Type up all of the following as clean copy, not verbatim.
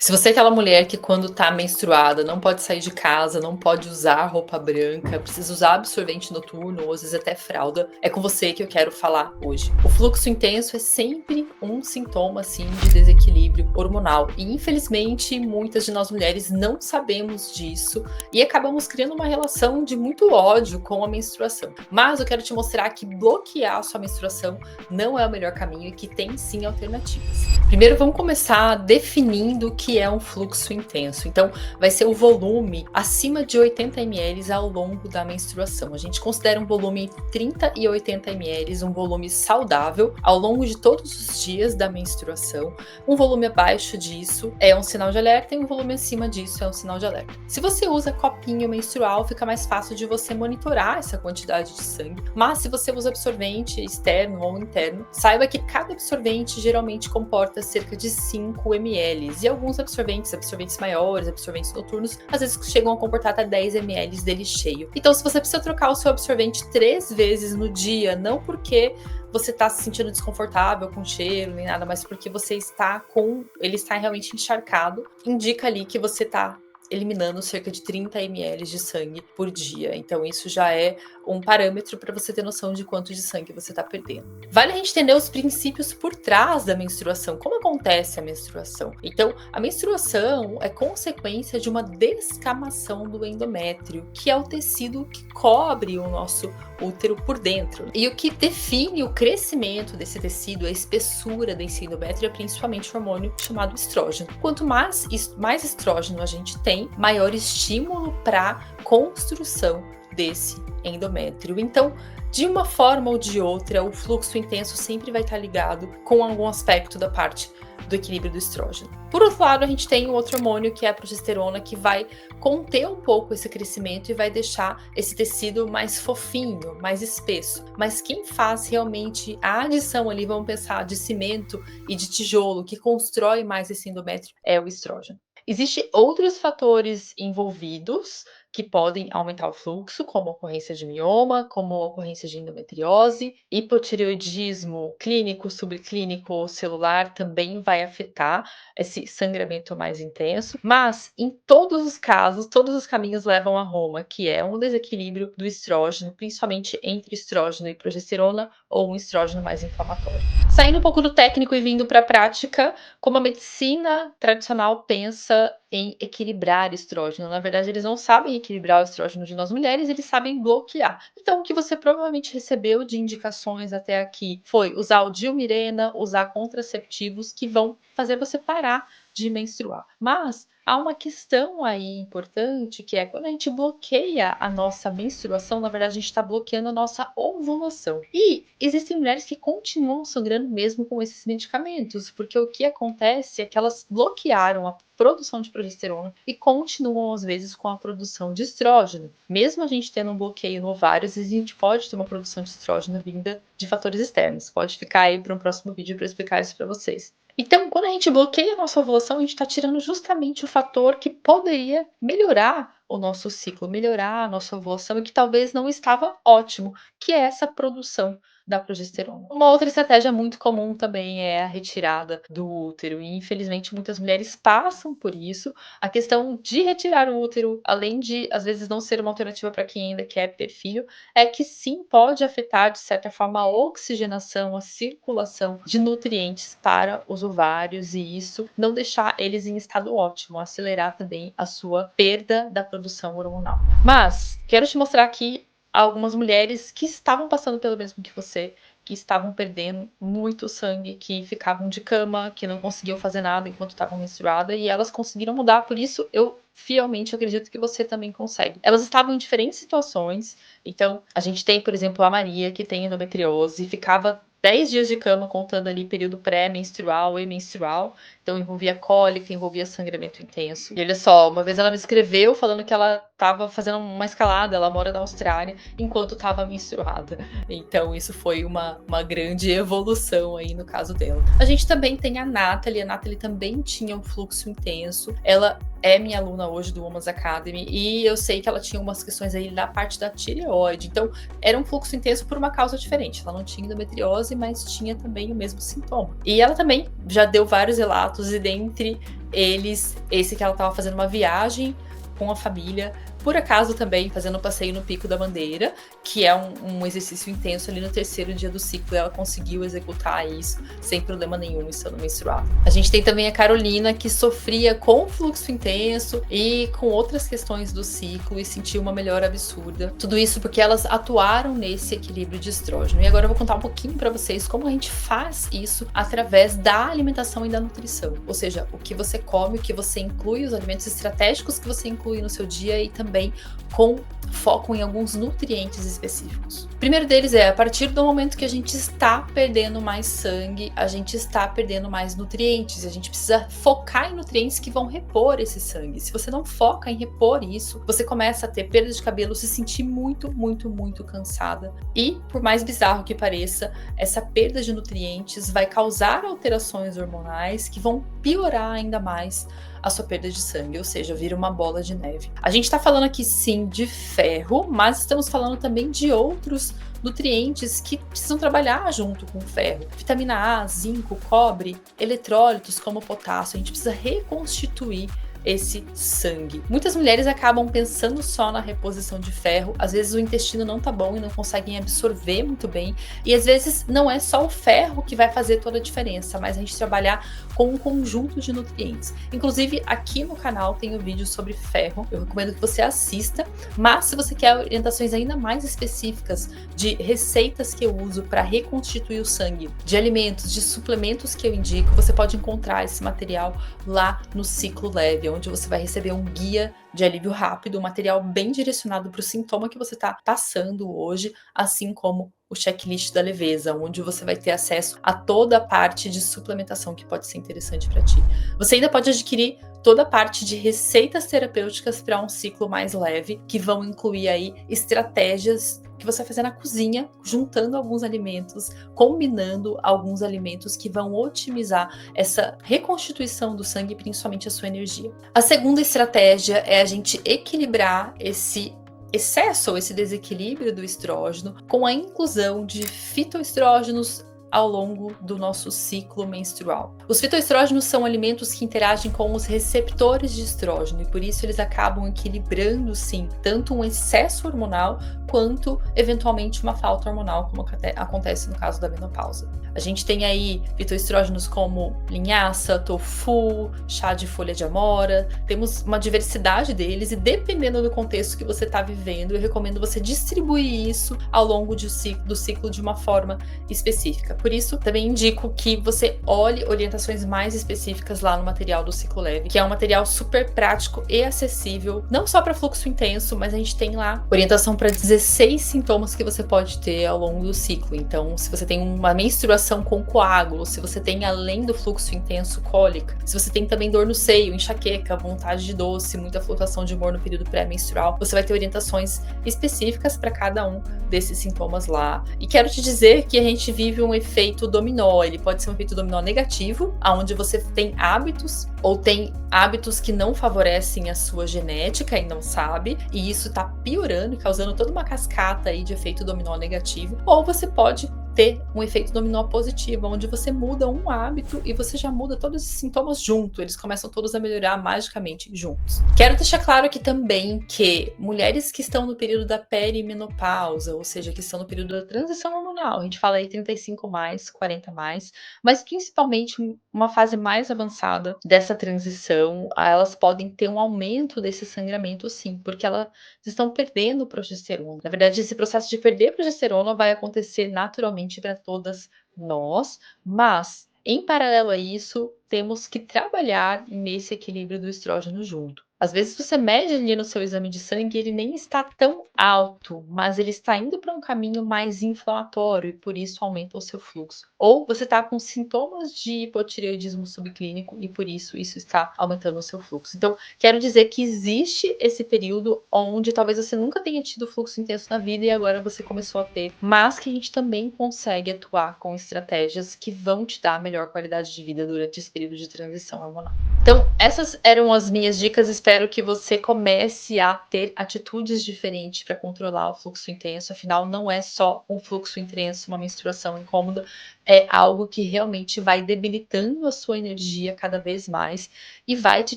Se você é aquela mulher que quando tá menstruada não pode sair de casa, não pode usar roupa branca, precisa usar absorvente noturno ou às vezes até fralda, é com você que eu quero falar hoje. O fluxo intenso é sempre um sintoma assim de desequilíbrio hormonal e infelizmente muitas de nós mulheres não sabemos disso e acabamos criando uma relação de muito ódio com a menstruação. Mas eu quero te mostrar que bloquear a sua menstruação não é o melhor caminho e que tem sim alternativas. Primeiro vamos começar definindo o que é um fluxo intenso. Então, vai ser o volume acima de 80 ml ao longo da menstruação. A gente considera um volume 30 e 80 ml um volume saudável ao longo de todos os dias da menstruação. Um volume abaixo disso é um sinal de alerta e um volume acima disso é um sinal de alerta. Se você usa copinho menstrual, fica mais fácil de você monitorar essa quantidade de sangue. Mas se você usa absorvente externo ou interno, saiba que cada absorvente geralmente comporta cerca de 5 ml e alguns absorventes maiores, absorventes noturnos, às vezes chegam a comportar até 10 ml dele cheio. Então, se você precisa trocar o seu absorvente 3 vezes no dia, não porque você está se sentindo desconfortável com o cheiro nem nada, mas porque ele está realmente encharcado, indica ali que você está eliminando cerca de 30 ml de sangue por dia. Então isso já é um parâmetro para você ter noção de quanto de sangue você está perdendo. Vale a gente entender os princípios por trás da menstruação, como acontece a menstruação. Então, a menstruação é consequência de uma descamação do endométrio, que é o tecido que cobre o nosso útero por dentro. E o que define o crescimento desse tecido, a espessura desse endométrio, é principalmente o hormônio chamado estrógeno. Quanto mais estrógeno a gente tem, maior estímulo para construção desse endométrio. Então, de uma forma ou de outra, o fluxo intenso sempre vai estar ligado com algum aspecto da parte do equilíbrio do estrógeno. Por outro lado, a gente tem o outro hormônio, que é a progesterona, que vai conter um pouco esse crescimento e vai deixar esse tecido mais fofinho, mais espesso. Mas quem faz realmente a adição ali, vamos pensar, de cimento e de tijolo, que constrói mais esse endométrio, é o estrógeno. Existem outros fatores envolvidos que podem aumentar o fluxo, como a ocorrência de mioma, como a ocorrência de endometriose, hipotireoidismo clínico, subclínico ou celular também vai afetar esse sangramento mais intenso, mas em todos os casos, todos os caminhos levam a Roma, que é um desequilíbrio do estrógeno, principalmente entre estrógeno e progesterona, ou um estrógeno mais inflamatório. Saindo um pouco do técnico e vindo para a prática, como a medicina tradicional pensa em equilibrar estrógeno. Na verdade, eles não sabem equilibrar o estrógeno de nós mulheres, eles sabem bloquear. Então, o que você provavelmente recebeu de indicações até aqui foi usar o Dilmirena, usar contraceptivos que vão fazer você parar de menstruar. Mas há uma questão aí importante, que é quando a gente bloqueia a nossa menstruação, na verdade a gente está bloqueando a nossa ovulação. E existem mulheres que continuam sangrando mesmo com esses medicamentos, porque o que acontece é que elas bloquearam a produção de progesterona e continuam às vezes com a produção de estrógeno. Mesmo a gente tendo um bloqueio no ovário, às vezes a gente pode ter uma produção de estrógeno vinda de fatores externos. Pode ficar aí para um próximo vídeo para explicar isso para vocês. Então, quando a gente bloqueia a nossa ovulação, a gente está tirando justamente o fator que poderia melhorar o nosso ciclo, melhorar a nossa ovulação e que talvez não estava ótimo, que é essa produção da progesterona. Uma outra estratégia muito comum também é a retirada do útero, e infelizmente muitas mulheres passam por isso. A questão de retirar o útero, além de às vezes não ser uma alternativa para quem ainda quer ter filho, é que sim pode afetar de certa forma a oxigenação, a circulação de nutrientes para os ovários, e isso não deixar eles em estado ótimo, acelerar também a sua perda da produção hormonal. Mas quero te mostrar aqui algumas mulheres que estavam passando pelo mesmo que você, que estavam perdendo muito sangue, que ficavam de cama, que não conseguiam fazer nada enquanto estavam menstruadas, e elas conseguiram mudar. Por isso eu fielmente acredito que você também consegue. Elas estavam em diferentes situações. Então a gente tem, por exemplo, a Maria, que tem endometriose, ficava 10 dias de cama, contando ali período pré-menstrual e menstrual. Então envolvia cólica, envolvia sangramento intenso. E olha só, uma vez ela me escreveu falando que ela estava fazendo uma escalada, ela mora na Austrália, enquanto estava menstruada. Então isso foi uma grande evolução aí no caso dela. A gente também tem a Nathalie também tinha um fluxo intenso. Ela é minha aluna hoje do Women's Academy e eu sei que ela tinha umas questões aí da parte da tireoide. Então era um fluxo intenso por uma causa diferente. Ela não tinha endometriose, mas tinha também o mesmo sintoma. E ela também já deu vários relatos, e dentre esse que ela estava fazendo uma viagem com a família, por acaso também fazendo um passeio no Pico da Bandeira, que é um exercício intenso ali no terceiro dia do ciclo, e ela conseguiu executar isso sem problema nenhum, estando menstruada. A gente tem também a Carolina, que sofria com fluxo intenso e com outras questões do ciclo e sentiu uma melhora absurda. Tudo isso porque elas atuaram nesse equilíbrio de estrógeno. E agora eu vou contar um pouquinho para vocês como a gente faz isso através da alimentação e da nutrição. Ou seja, o que você come, o que você inclui, os alimentos estratégicos que você inclui no seu dia e também com foco em alguns nutrientes específicos. O primeiro deles é, a partir do momento que a gente está perdendo mais sangue, a gente está perdendo mais nutrientes. A gente precisa focar em nutrientes que vão repor esse sangue. Se você não foca em repor isso, você começa a ter perda de cabelo, se sentir muito, muito, muito cansada. E, por mais bizarro que pareça, essa perda de nutrientes vai causar alterações hormonais que vão piorar ainda mais a sua perda de sangue, ou seja, vira uma bola de neve. A gente tá falando aqui sim de ferro, mas estamos falando também de outros nutrientes que precisam trabalhar junto com o ferro. Vitamina A, zinco, cobre, eletrólitos como potássio. A gente precisa reconstituir esse sangue. Muitas mulheres acabam pensando só na reposição de ferro, às vezes o intestino não tá bom e não conseguem absorver muito bem, e às vezes não é só o ferro que vai fazer toda a diferença, mas a gente trabalhar com um conjunto de nutrientes. Inclusive, aqui no canal tem um vídeo sobre ferro, eu recomendo que você assista, mas se você quer orientações ainda mais específicas de receitas que eu uso para reconstituir o sangue, de alimentos, de suplementos que eu indico, você pode encontrar esse material lá no Ciclo Leve, onde você vai receber um guia de alívio rápido, um material bem direcionado para o sintoma que você está passando hoje, assim como o checklist da leveza, onde você vai ter acesso a toda a parte de suplementação que pode ser interessante para ti. Você ainda pode adquirir toda a parte de receitas terapêuticas para um ciclo mais leve, que vão incluir aí estratégias que você vai fazer na cozinha, juntando alguns alimentos, combinando alguns alimentos que vão otimizar essa reconstituição do sangue, principalmente a sua energia. A segunda estratégia é a gente equilibrar esse excesso ou esse desequilíbrio do estrógeno com a inclusão de fitoestrógenos ao longo do nosso ciclo menstrual. Os fitoestrógenos são alimentos que interagem com os receptores de estrógeno e por isso eles acabam equilibrando sim, tanto um excesso hormonal quanto eventualmente uma falta hormonal, como acontece no caso da menopausa. A gente tem aí fitoestrógenos como linhaça, tofu, chá de folha de amora, temos uma diversidade deles e dependendo do contexto que você está vivendo, eu recomendo você distribuir isso ao longo do ciclo de uma forma específica. Por isso, também indico que você olhe orientações mais específicas lá no material do Ciclo Leve, que é um material super prático e acessível, não só para fluxo intenso, mas a gente tem lá orientação para 16 sintomas que você pode ter ao longo do ciclo. Então, se você tem uma menstruação com coágulo, se você tem além do fluxo intenso cólica, se você tem também dor no seio, enxaqueca, vontade de doce, muita flutuação de humor no período pré-menstrual, você vai ter orientações específicas para cada um desses sintomas lá. E quero te dizer que a gente vive um efeito dominó, ele pode ser um efeito dominó negativo, onde você tem hábitos ou tem hábitos que não favorecem a sua genética e não sabe, e isso está piorando e causando toda uma cascata aí de efeito dominó negativo, ou você pode ter um efeito dominó positivo, onde você muda um hábito e você já muda todos os sintomas junto, eles começam todos a melhorar magicamente juntos. Quero deixar claro aqui também que mulheres que estão no período da perimenopausa, ou seja, que estão no período da transição hormonal, a gente fala aí 35 mais, 40 mais, mas principalmente uma fase mais avançada dessa transição, elas podem ter um aumento desse sangramento sim, porque elas estão perdendo progesterona. Na verdade, esse processo de perder progesterona vai acontecer naturalmente para todas nós, mas em paralelo a isso, temos que trabalhar nesse equilíbrio do estrógeno junto. Às vezes você mede ali no seu exame de sangue e ele nem está tão alto, mas ele está indo para um caminho mais inflamatório e por isso aumenta o seu fluxo. Ou você está com sintomas de hipotireoidismo subclínico e por isso está aumentando o seu fluxo. Então, quero dizer que existe esse período onde talvez você nunca tenha tido fluxo intenso na vida e agora você começou a ter, mas que a gente também consegue atuar com estratégias que vão te dar melhor qualidade de vida durante esse período de transição hormonal. Então, essas eram as minhas dicas. Espero que você comece a ter atitudes diferentes para controlar o fluxo intenso. Afinal, não é só um fluxo intenso, uma menstruação incômoda. é algo que realmente vai debilitando a sua energia cada vez mais e vai te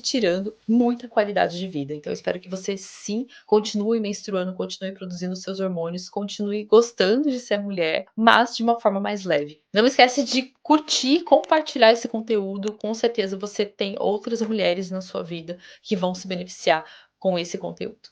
tirando muita qualidade de vida. Então eu espero que você sim continue menstruando, continue produzindo seus hormônios, continue gostando de ser mulher, mas de uma forma mais leve. Não esquece de curtir, compartilhar esse conteúdo, com certeza você tem outras mulheres na sua vida que vão se beneficiar com esse conteúdo.